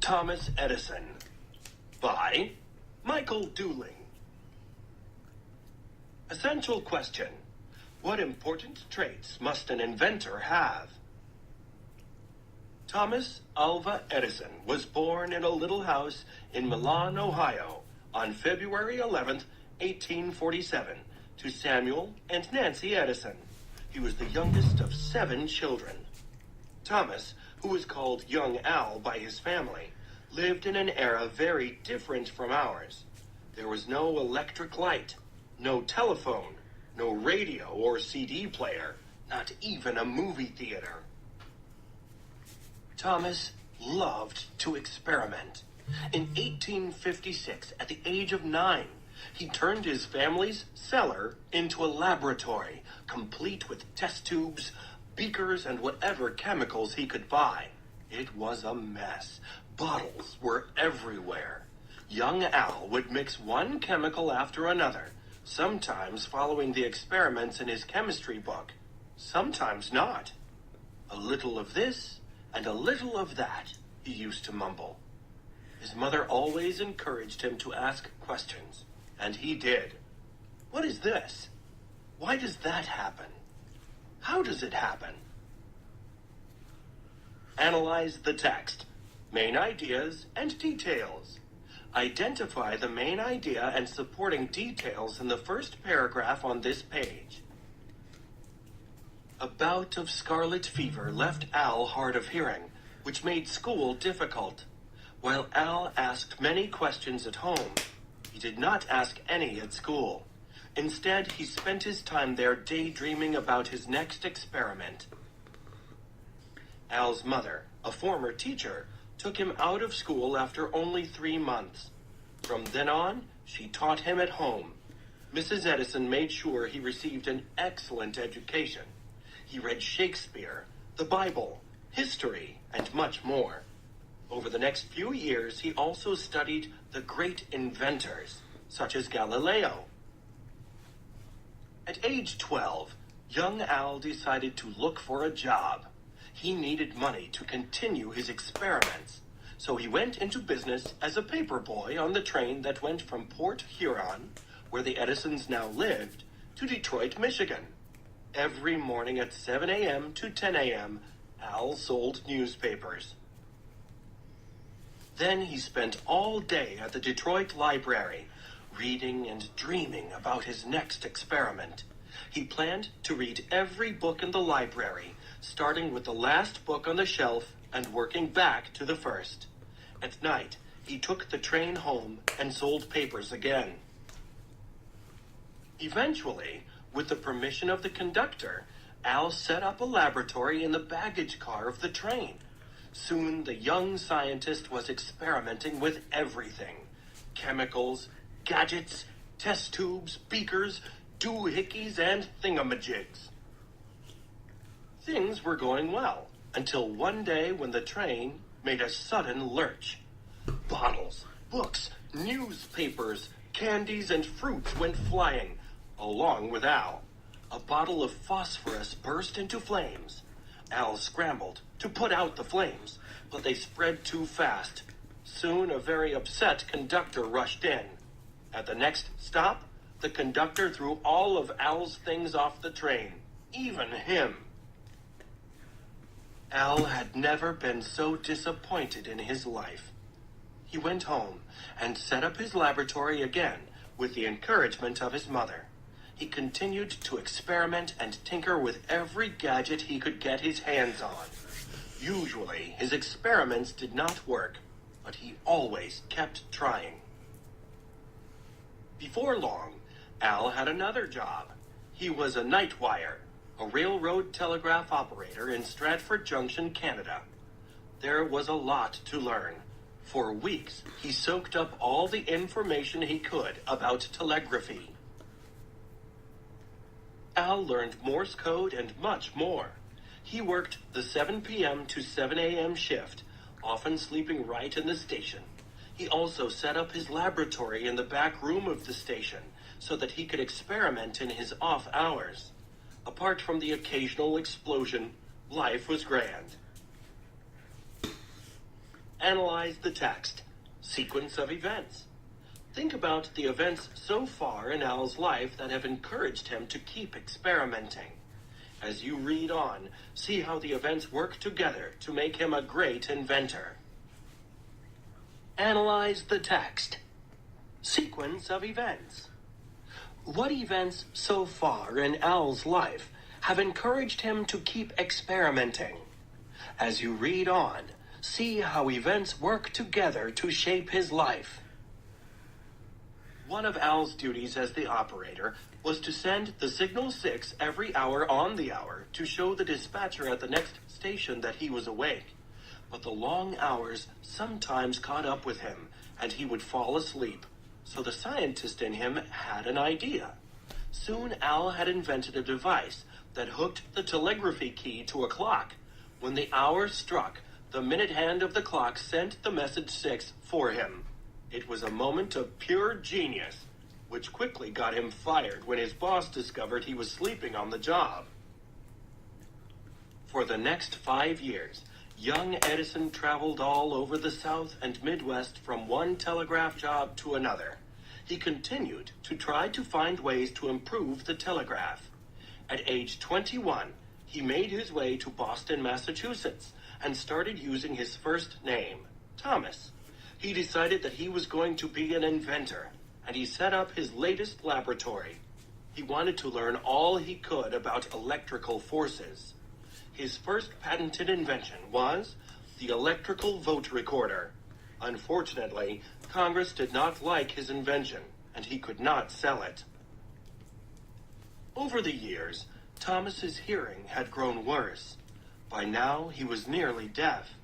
Thomas Edison by Michael Dooling. Essential question. What important traits must an inventor have? Thomas Alva Edison was born in a little house in Milan, Ohio, on February 11th, 1847, to Samuel and Nancy Edison. He was the youngest of 7 children. Thomas, who was called Young Al by his family, lived in an era very different from ours. There was no electric light, no telephone, no radio or CD player, not even a movie theater. Thomas loved to experiment. In 1856, at the age of 9, he turned his family's cellar into a laboratory, complete with test tubes, beakers, and whatever chemicals he could buy. It was a mess. Bottles were everywhere. Young Al would mix one chemical after another, sometimes following the experiments in his chemistry book, sometimes not. A little of this and a little of that, he used to mumble. His mother always encouraged him to ask questions, and he did. What is this? Why does that happen? How does it happen? Analyze the text. Main ideas and details. Identify the main idea and supporting details in the first paragraph on this page. A bout of scarlet fever left Al hard of hearing, which made school difficult. While Al asked many questions at home, he did not ask any at school. Instead, he spent his time there daydreaming about his next experiment. Al's mother, a former teacher, took him out of school after only 3 months. From then on, she taught him at home. Mrs. Edison made sure he received an excellent education. He read Shakespeare, the Bible, history, and much more. Over the next few years, he also studied the great inventors, such as Galileo. At age 12, young Al decided to look for a job. He needed money to continue his experiments, so he went into business as a paper boy on the train that went from Port Huron, where the Edisons now lived, to Detroit, Michigan. Every morning at 7 a.m. to 10 a.m., Al sold newspapers. Then he spent all day at the Detroit Library, reading and dreaming about his next experiment. He planned to read every book in the library, starting with the last book on the shelf and working back to the first. At night, he took the train home and sold papers again. Eventually, with the permission of the conductor, Al set up a laboratory in the baggage car of the train. Soon, the young scientist was experimenting with everything: chemicals, gadgets, test tubes, beakers, doohickeys, and thingamajigs. Things were going well, until one day when the train made a sudden lurch. Bottles, books, newspapers, candies, and fruits went flying, along with Al. A bottle of phosphorus burst into flames. Al scrambled to put out the flames, but they spread too fast. Soon a very upset conductor rushed in. At the next stop, the conductor threw all of Al's things off the train, even him. Al had never been so disappointed in his life. He went home and set up his laboratory again with the encouragement of his mother. He continued to experiment and tinker with every gadget he could get his hands on. Usually, his experiments did not work, but he always kept trying. Before long, Al had another job. He was a night wire, a railroad telegraph operator in Stratford Junction, Canada. There was a lot to learn. For weeks, he soaked up all the information he could about telegraphy. Al learned Morse code and much more. He worked the 7 p.m. to 7 a.m. shift, often sleeping right in the station. He also set up his laboratory in the back room of the station so that he could experiment in his off hours. Apart from the occasional explosion, life was grand. Analyze the text. Sequence of events. Think about the events so far in Al's life that have encouraged him to keep experimenting. As you read on, see how the events work together to make him a great inventor. Analyze the text. Sequence of events. What events so far in Al's life have encouraged him to keep experimenting? As you read on, see how events work together to shape his life. One of Al's duties as the operator was to send the signal 6 every hour on the hour to show the dispatcher at the next station that he was awake. But the long hours sometimes caught up with him, and he would fall asleep. So the scientist in him had an idea. Soon Al had invented a device that hooked the telegraphy key to a clock. When the hour struck, the minute hand of the clock sent the message 6 for him. It was a moment of pure genius, which quickly got him fired when his boss discovered he was sleeping on the job. For the next 5 years, young Edison traveled all over the South and Midwest from one telegraph job to another. He continued to try to find ways to improve the telegraph. At age 21, he made his way to Boston, Massachusetts, and started using his first name, Thomas. He decided that he was going to be an inventor, and he set up his latest laboratory. He wanted to learn all he could about electrical forces. His first patented invention was the electrical vote recorder. Unfortunately, Congress did not like his invention, and he could not sell it. Over the years, Thomas's hearing had grown worse. By now, he was nearly deaf.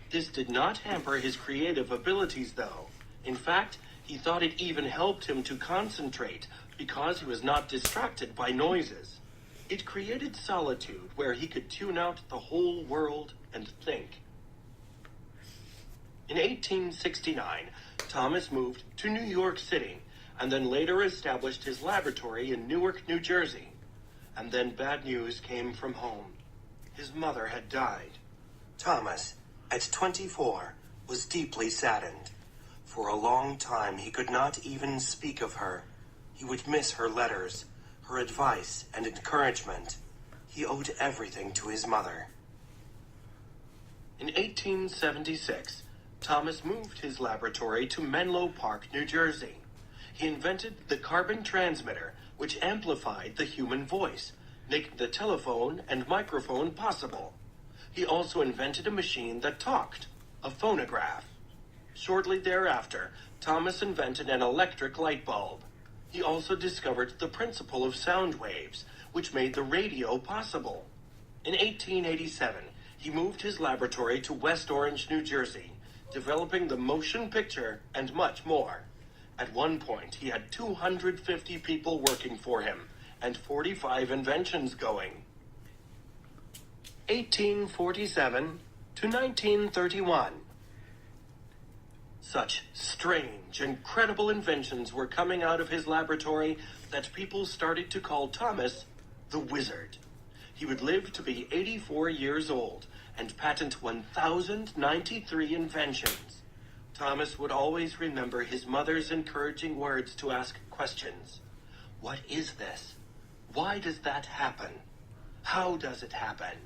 This did not hamper his creative abilities, though. In fact, he thought it even helped him to concentrate because he was not distracted by noises. It created solitude where he could tune out the whole world and think. In 1869, Thomas moved to New York City and then later established his laboratory in Newark, New Jersey. And then bad news came from home. His mother had died. Thomas, at 24, was deeply saddened. For a long time, he could not even speak of her. He would miss her letters, her advice and encouragement. He owed everything to his mother. In 1876, Thomas moved his laboratory to Menlo Park, New Jersey. He invented the carbon transmitter, which amplified the human voice, making the telephone and microphone possible. He also invented a machine that talked, a phonograph. Shortly thereafter, Thomas invented an electric light bulb. He also discovered the principle of sound waves, which made the radio possible. In 1887, he moved his laboratory to West Orange, New Jersey, developing the motion picture and much more. At one point, he had 250 people working for him and 45 inventions going. 1847 to 1931. Such strange, incredible inventions were coming out of his laboratory that people started to call Thomas the Wizard. He would live to be 84 years old and patent 1,093 inventions. Thomas would always remember his mother's encouraging words to ask questions. What is this? Why does that happen? How does it happen?